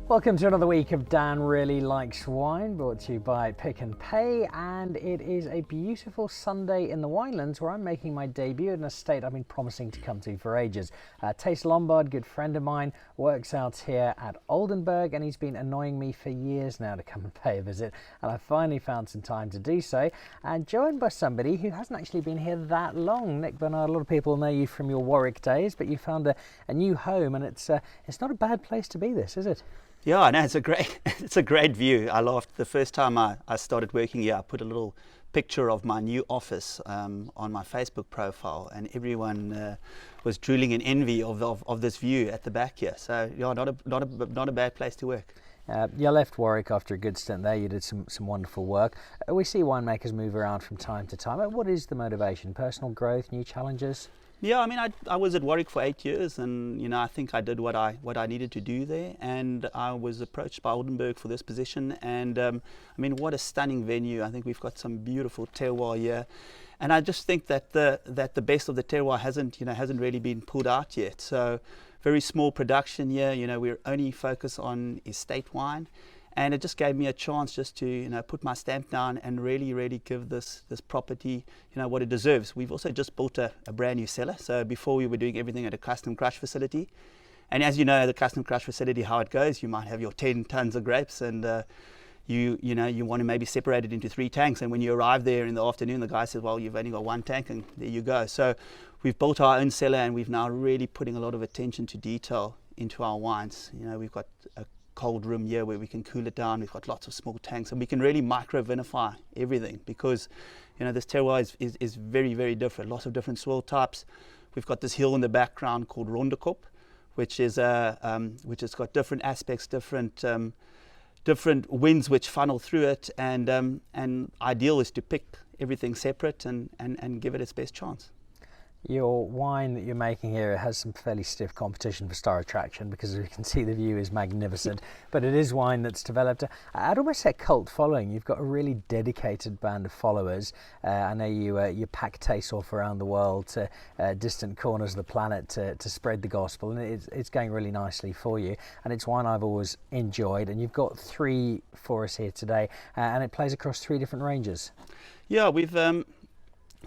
Welcome to another week of Dan Really Likes Wine, brought to you by Pick and Pay, and it is a beautiful Sunday in the Winelands where I'm making my debut in an estate I've been promising to come to for ages. Taste Lombard, good friend of mine, works out here at Oldenburg, and he's been annoying me for years now to come and pay a visit, and I finally found some time to do so, and joined by somebody who hasn't actually been here that long. Nick Bernard, a lot of people know you from your Warwick days, but you found a new home, and it's not a bad place to be, this, is it? Yeah, I know, it's a great view. I laughed the first time I started working here. I put a little picture of my new office on my Facebook profile, and everyone was drooling in envy of this view at the back here. So yeah, not a bad place to work. You left Warwick after a good stint there. You did some wonderful work. We see winemakers move around from time to time. What is the motivation? Personal growth, new challenges? Yeah, I mean, I was at Warwick for 8 years, and I think I did what I needed to do there, and I was approached by Oldenburg for this position, and I mean, what a stunning venue. I think we've got some beautiful terroir here, and I just think that the best of the terroir hasn't really been pulled out yet. So very small production here. We're only focused on estate wine. And it just gave me a chance just to, put my stamp down and really give this property, what it deserves. We've also just built a brand new cellar. So before we were doing everything at a custom crush facility. And as you know, the custom crush facility, how it goes, you might have your 10 tons of grapes, and you want to maybe separate it into 3 tanks. And when you arrive there in the afternoon, the guy says, well, you've only got 1 tank, and there you go. So we've built our own cellar, and we've now really putting a lot of attention to detail into our wines. We've got a cold room here where we can cool it down. We've got lots of small tanks, and we can really micro vinify everything, because this terroir is very different. Lots of different soil types. We've got this hill in the background called Rondekop, which has got different aspects, different winds which funnel through it, and ideal is to pick everything separate and give it its best chance. Your wine that you're making here has some fairly stiff competition for star attraction, because as you can see, the view is magnificent, but it is wine that's developed, I'd almost say, a cult following. You've got a really dedicated band of followers. I know you pack tastes off around the world to distant corners of the planet to spread the gospel, and it's going really nicely for you, and it's wine I've always enjoyed. And you've got 3 for us here today, and it plays across 3 different ranges. Yeah,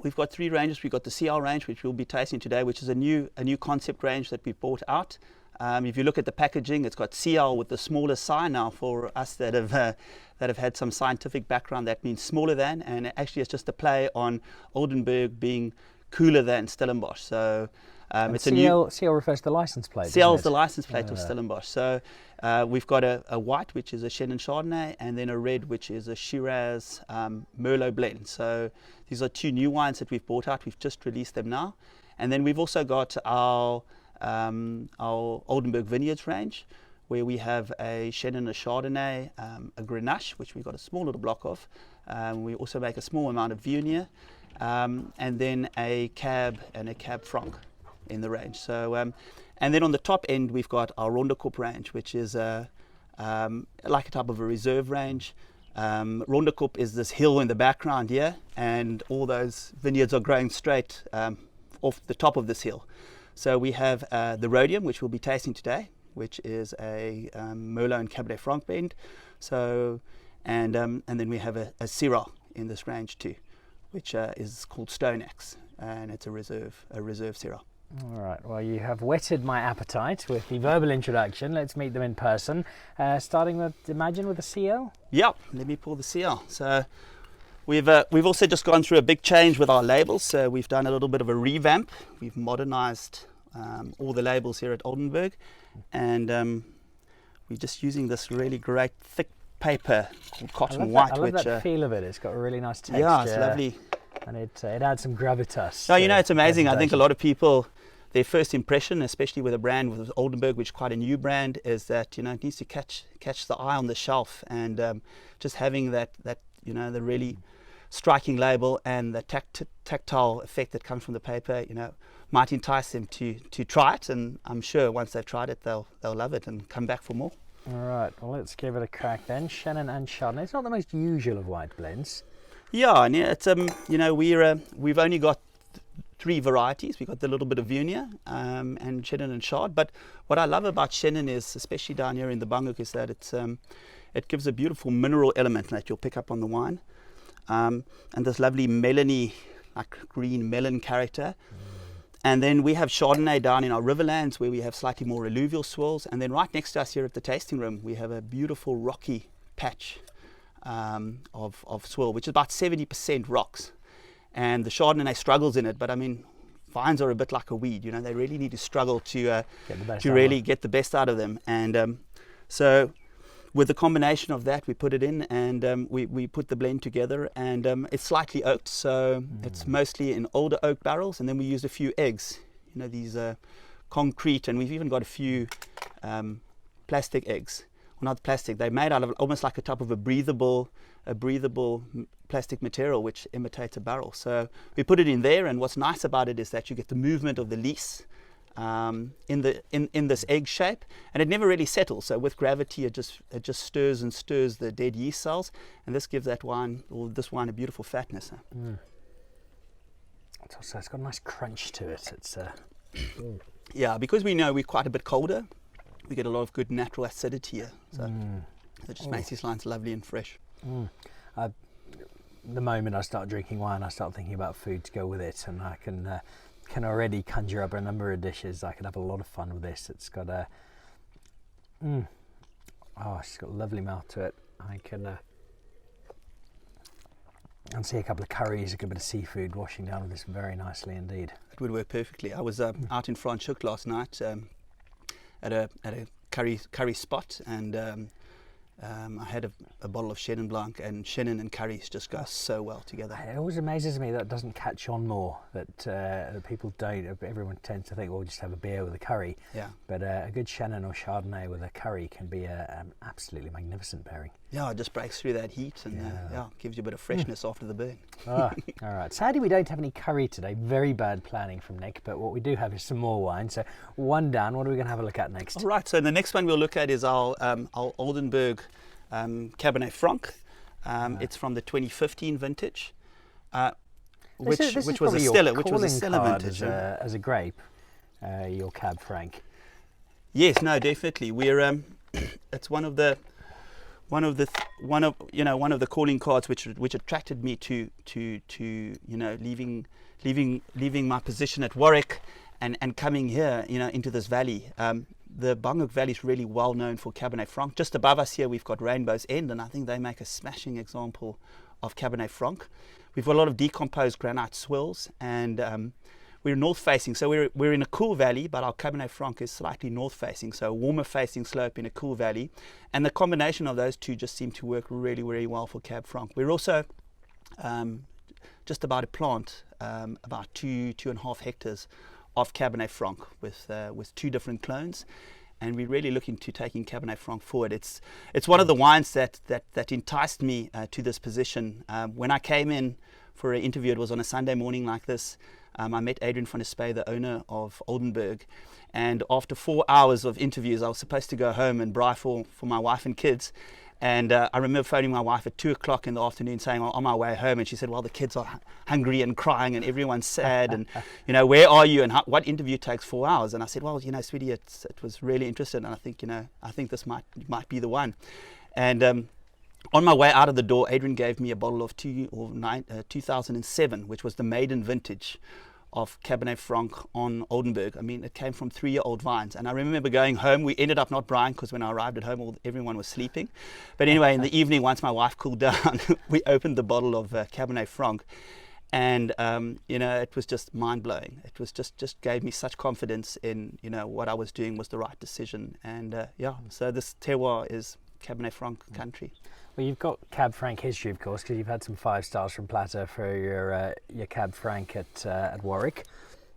We've got 3 ranges. We've got the CL range, which we'll be tasting today, which is a new concept range that we've brought out. If you look at the packaging, it's got CL with the smaller sign. Now, for us that have had some scientific background, that means smaller than, and actually it's just a play on Oldenburg being cooler than Stellenbosch. So it's CL refers to the license plate. CL is the license plate of Stellenbosch. So we've got a white, which is a Chenin Chardonnay, and then a red, which is a Shiraz Merlot blend. So these are 2 new wines that we've brought out. We've just released them now. And then we've also got our Oldenburg Vineyards range, where we have a Chenin, a Chardonnay, a Grenache, which we've got a small little block of. We also make a small amount of Viognier, and then a Cab and a Cab Franc in the range. So and then on the top end we've got our Rondekop range, which is like a type of a reserve range. Rondekop is this hill in the background here, and all those vineyards are growing straight off the top of this hill. So we have the Rhodium, which we'll be tasting today, which is a Merlot and Cabernet Franc blend. So and then we have a Syrah in this range too, which is called Stone Axe, and it's a reserve Syrah. All right, well, you have whetted my appetite with the verbal introduction. Let's meet them in person, starting with, imagine, with a CL? Yep, let me pull the CL. So we've also just gone through a big change with our labels. So we've done a little bit of a revamp. We've modernized all the labels here at Oldenburg, and we're just using this really great thick paper called cotton white. I love that feel of it. It's got a really nice texture. Yeah, it's lovely. And it adds some gravitas. No, it's amazing. I think a lot of people, their first impression, especially with a brand with Oldenburg, which is quite a new brand, is that it needs to catch the eye on the shelf, and just having that the really striking label and the tactile effect that comes from the paper, might entice them to try it, and I'm sure once they've tried it, they'll love it and come back for more. All right, well, let's give it a crack then. Chenin and Chardonnay. It's not the most usual of white blends. Yeah, and it's we've only got three varieties. We've got the little bit of Viognier and Chenin and Chard. But what I love about Chenin is, especially down here in the Banguk, is that it gives a beautiful mineral element that you'll pick up on the wine. And this lovely melony, like green melon character. And then we have Chardonnay down in our riverlands where we have slightly more alluvial swirls. And then right next to us here at the tasting room, we have a beautiful rocky patch of swirl, which is about 70% rocks. And the Chardonnay struggles in it, but I mean, vines are a bit like a weed, you know, they really need to struggle to really get the best out of them. And so with the combination of that, we put it in and we put the blend together, and it's slightly oaked, so it's mostly in older oak barrels, and then we use a few eggs, you know, these concrete, and we've even got a few plastic eggs. Well, not plastic, they're made out of almost like a type of a breathable plastic material which imitates a barrel. So we put it in there, and what's nice about it is that you get the movement of the lees in this egg shape, and it never really settles. So with gravity, it just stirs and stirs the dead yeast cells, and this gives that wine, or this wine, a beautiful fatness. So it's got a nice crunch to it. It's yeah, because we know we're quite a bit colder, we get a lot of good natural acidity here. So it just makes these wines lovely and fresh. The moment I start drinking wine, I start thinking about food to go with it, and I can already conjure up a number of dishes. I could have a lot of fun with this. It's got a it's got a lovely mouth to it. I can see a couple of curries, a good bit of seafood washing down with this very nicely indeed. It would work perfectly. I was out in Franschhoek last night at a curry spot, and I had a bottle of Chenin Blanc, and Chenin and curries just go so well together. It always amazes me that doesn't catch on more, that people don't. Everyone tends to think, well, just have a beer with a curry. Yeah. But a good Chenin or Chardonnay with a curry can be an absolutely magnificent pairing. Yeah, it just breaks through that heat, and gives you a bit of freshness after the burn. All right. Sadly, we don't have any curry today. Very bad planning from Nick, but what we do have is some more wine. So one down, what are we going to have a look at next? All right, so the next one we'll look at is our Oldenburg Cabernet Franc. It's from the 2015 vintage, which was a stellar vintage. As a grape, your Cab Franc. Yes, no, definitely. We're it's one of the calling cards which attracted me to leaving my position at Warwick and coming here, into this valley. The Banguk Valley is really well known for Cabernet Franc. Just above us here, we've got Rainbow's End, and I think they make a smashing example of Cabernet Franc. We've got a lot of decomposed granite swirls, and we're north facing, so we're in a cool valley, but our Cabernet Franc is slightly north facing, so a warmer facing slope in a cool valley, and the combination of those two just seem to work really, really well for Cab Franc. We're also just about to plant about 2.5 hectares of Cabernet Franc with two different clones, and we're really looking to taking Cabernet Franc forward. It's one of the wines that enticed me to this position. When I came in for an interview, it was on a Sunday morning like this. I met Adrian van der Spey, the owner of Oldenburg, and after 4 hours of interviews, I was supposed to go home and braai for my wife and kids. And I remember phoning my wife at 2 o'clock in the afternoon saying, I'm on my way home. And she said, well, the kids are hungry and crying and everyone's sad. And, where are you? And what interview takes 4 hours? And I said, well, sweetie, it was really interesting. And I think this might be the one. And on my way out of the door, Adrian gave me a bottle of 2007, which was the maiden vintage of Cabernet Franc on Oldenburg. I mean, it came from 3-year-old vines. And I remember going home. We ended up not braaiing because when I arrived at home, everyone was sleeping. But anyway, in the evening, once my wife cooled down, we opened the bottle of Cabernet Franc. And, it was just mind-blowing. It was just gave me such confidence in, what I was doing was the right decision. And, so this terroir is Cabernet Franc country. Well, you've got Cab Franc history, of course, because you've had some 5 stars from Platter for your Cab Franc at Warwick.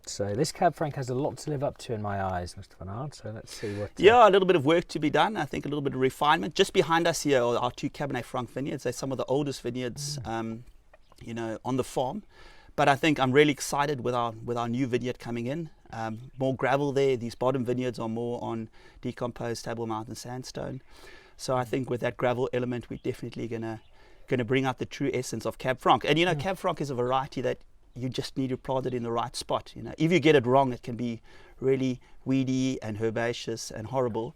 So this Cab Franc has a lot to live up to in my eyes, Mr. Bernard. So let's see what... Yeah, a little bit of work to be done. I think a little bit of refinement. Just behind us here are our 2 Cabernet Franc vineyards. They're some of the oldest vineyards, on the farm. But I think I'm really excited with our new vineyard coming in. More gravel there. These bottom vineyards are more on decomposed Table Mountain sandstone. So I think with that gravel element, we're definitely gonna bring out the true essence of Cab Franc. And Cab Franc is a variety that you just need to plant it in the right spot. You know, if you get it wrong, it can be really weedy and herbaceous and horrible.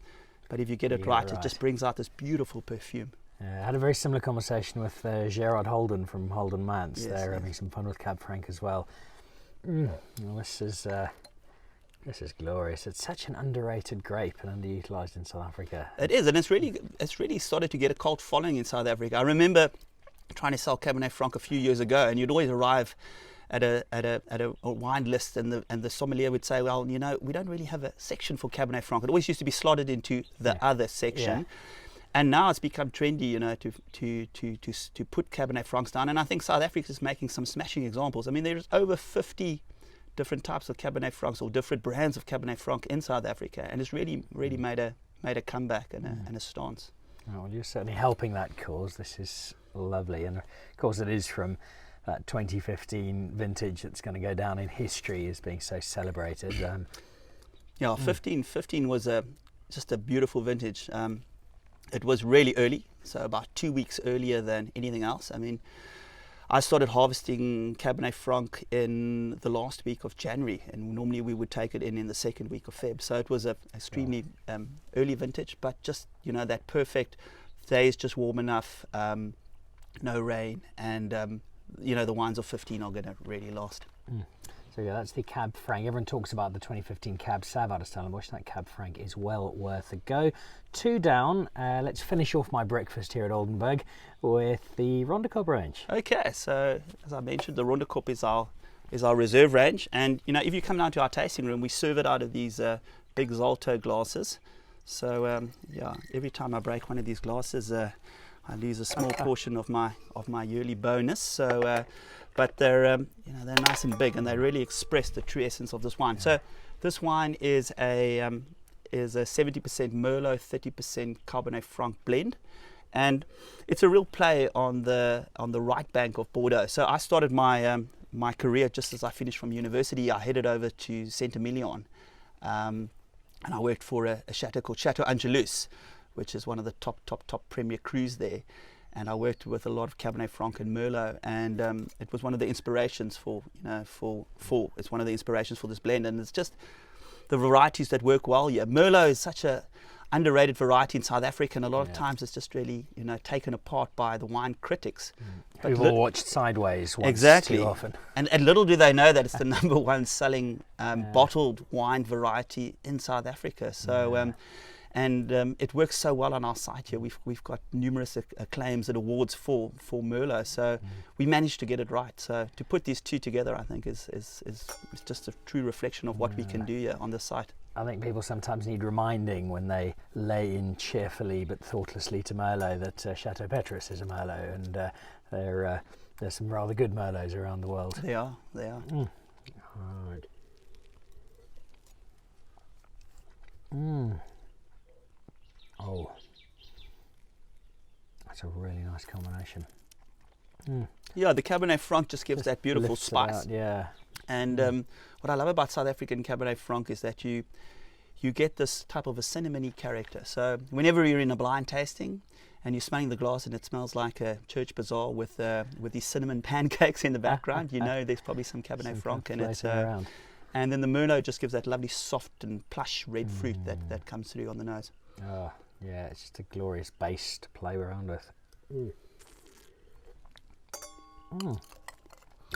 But if you get it right, it just brings out this beautiful perfume. I had a very similar conversation with Gerard Holden from Holden Mance. Yes, They're yes. having some fun with Cab Franc as well. Well, this is glorious. It's such an underrated grape and underutilized in South Africa. It is, and it's really started to get a cult following in South Africa. I remember trying to sell Cabernet Franc a few years ago, and you'd always arrive at a wine list, and the sommelier would say, well, you know, we don't really have a section for Cabernet Franc. It always used to be slotted into the other section. Yeah. And now it's become trendy, you know, to put Cabernet Francs down. And I think South Africa is making some smashing examples. I mean, there's over 50 different types of Cabernet Francs or different brands of Cabernet Franc in South Africa, and it's really made a comeback and a stance. Oh, well, you're certainly helping that cause. This is lovely, and of course it is from that 2015 vintage that's going to go down in history as being so celebrated. Yeah, 15 was just a beautiful vintage. It was really early, so about 2 weeks earlier than anything else. I mean, I started harvesting Cabernet Franc in the last week of January, and normally we would take it in the second week of Feb. So it was a extremely early vintage, but just, you know, that perfect days, just warm enough, no rain, and you know, the wines of 15 are going to really last. So yeah, that's the Cab Franc. Everyone talks about the 2015 Cab Sav out of Stellenbosch. That Cab Franc is well worth a go. 2 down. Let's finish off my breakfast here at Oldenburg with the Rondekop range. Okay, so as I mentioned, the Rondekop is our reserve range, and you know, if you come down to our tasting room, we serve it out of these big Zalto glasses. So yeah, every time I break one of these glasses, I lose a small portion of my yearly bonus. So. But they're you know, they're nice and big, and they really express the true essence of this wine. So this wine is a 70% Merlot, 30% Cabernet Franc blend, and it's a real play on the right bank of Bordeaux. So I started my career just as I finished from university. I headed over to Saint-Emilion, and I worked for a chateau called Chateau Angelus, which is one of the top premier crus there. And I worked with a lot of Cabernet Franc and Merlot, and it was one of the inspirations for it's one of the inspirations for this blend. And it's just the varieties that work well here. Merlot is such a underrated variety in South Africa, and a lot of times it's just really, you know, taken apart by the wine critics. But we've all watched Sideways once exactly. too often. And little do they know that it's the number one selling bottled wine variety in South Africa. So. And it works so well on our site here. We've got numerous acclaims and awards for Merlot, so we managed to get it right. So to put these two together, I think is just a true reflection of what we can do here on the site. I think people sometimes need reminding when they lay in cheerfully but thoughtlessly to Merlot that Chateau Petrus is a Merlot, and there's some rather good Merlots around the world. They are. Right. Oh, that's a really nice combination. Yeah, the Cabernet Franc just gives that beautiful spice. Yeah. And what I love about South African Cabernet Franc is that you get this type of a cinnamony character. So whenever you're in a blind tasting and you're smelling the glass and it smells like a church bazaar with these cinnamon pancakes in the background, you know there's probably some Cabernet Franc in it. And then the Merlot just gives that lovely soft and plush red fruit that comes through on the nose. Oh, yeah, it's just a glorious base to play around with.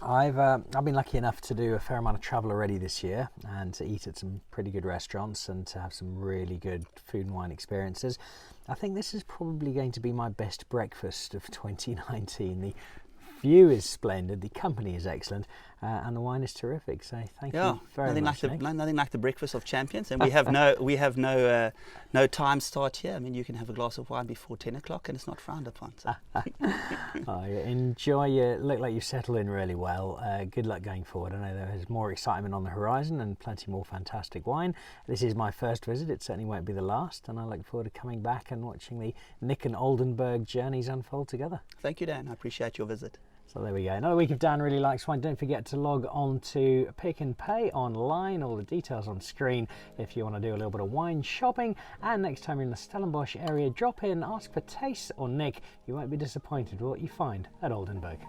I've been lucky enough to do a fair amount of travel already this year, and to eat at some pretty good restaurants and to have some really good food and wine experiences. I think this is probably going to be my best breakfast of 2019. The view is splendid, the company is excellent, and the wine is terrific. So thank you very much. Nothing like the breakfast of champions, and we have no time start here. I mean, you can have a glass of wine before 10 o'clock, and it's not frowned upon. So. Enjoy it. Look like you've settled in really well. Good luck going forward. I know there's more excitement on the horizon and plenty more fantastic wine. This is my first visit. It certainly won't be the last, and I look forward to coming back and watching the Nick and Oldenburg journeys unfold together. Thank you, Dan. I appreciate your visit. So there we go. Another week of Dan Really Likes Wine. Don't forget to log on to Pick and Pay online. All the details on screen if you want to do a little bit of wine shopping. And next time you're in the Stellenbosch area, drop in, ask for Taste or Nick. You won't be disappointed with what you find at Oldenburg.